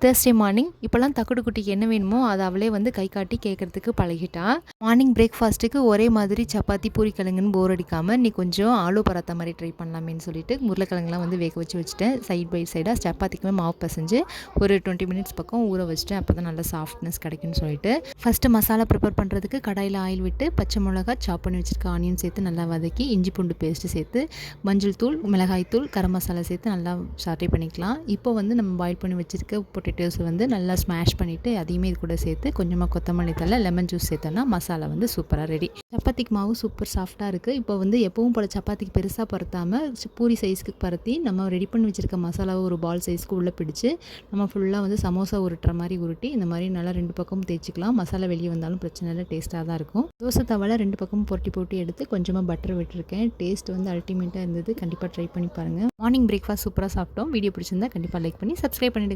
Thursday morning இப்போல்லாம் தக்குடு குட்டிக்கு என்ன வேணுமோ அதை அவளே வந்து கை காட்டி கேட்குறதுக்கு பழகிட்டா. மார்னிங் பிரேக்ஃபாஸ்ட்டுக்கு ஒரே மாதிரி சப்பாத்தி பூரிக்கிழங்குன்னு போர் அடிக்காமல் நீ கொஞ்சம் ஆலு பராத்தா மாதிரி ட்ரை பண்ணலாமேன்னு சொல்லிட்டு உருளைக்கிழங்குலாம் வந்து வேக வச்சுட்டேன். சைட் பை சைடாக சப்பாத்திக்குமே மாவு பசைஞ்சு ஒரு 20 மினிட்ஸ் பக்கம் ஊற வச்சுட்டேன். அப்போ தான் நல்லா சாஃப்ட்னஸ் கிடைக்குன்னு சொல்லிட்டு ஃபஸ்ட்டு மசாலா ப்ரிப்பேர் பண்ணுறதுக்கு கடாயில் ஆயில் விட்டு பச்சை மிளகா சாப் பண்ணி வச்சுருக்க ஆனியன் சேர்த்து நல்லா வதக்கி இஞ்சி பூண்டு பேஸ்ட்டு சேர்த்து மஞ்சள் தூள் மிளகாய் தூள் கரம் மசாலா சேர்த்து நல்லா சாட்டை பண்ணிக்கலாம். இப்போ வந்து நம்ம பாயில் பண்ணி வச்சுருக்க பொட்டேட்டோஸ் வந்து நல்லா ஸ்மாஷ் பண்ணிவிட்டு அதையுமே இது கூட சேர்த்து கொஞ்சமாக கொத்தமல்லி தழை லெமன் ஜூஸ் சேர்த்தோன்னா மசாலா வந்து சூப்பராக ரெடி. சப்பாத்திக்கு மாவு சூப்பர் சாஃப்டாக இருக்குது. இப்போ வந்து எப்பவும் போல் சப்பாத்திக்கு பெருசாக பரத்தாமல் பூரி சைஸ்க்கு பரத்தி நம்ம ரெடி பண்ணி வச்சுருக்க மசாலாவை ஒரு பால் சைஸ்க்கு உள்ளே பிடிச்சி நம்ம ஃபுல்லாக வந்து சமோசா உருட்டுற மாதிரி உருட்டி இந்த மாதிரி நல்லா 2 பக்கமும் தேய்ச்சிக்கலாம். மசாலா வெளியே வந்தாலும் பிரச்சனை இல்லை, டேஸ்ட்டாக தான் இருக்கும். தோசை தவாவில் 2 பக்கமும் போட்டி எடுத்து கொஞ்சமாக பட்டர் விட்டுருக்கேன். டேஸ்ட் வந்து அல்டிமேட்டாக இருந்தது. கண்டிப்பாக ட்ரை பண்ணி பாருங்கள். மார்னிங் பிரேக்ஃபாஸ்ட் சூப்பராக சாப்பிட்டோம். வீடியோ பிடிச்சிருந்தா கண்டிப்பாக லைக் பண்ணி சப்ஸ்கிரைப் பண்ணிவிடுங்க.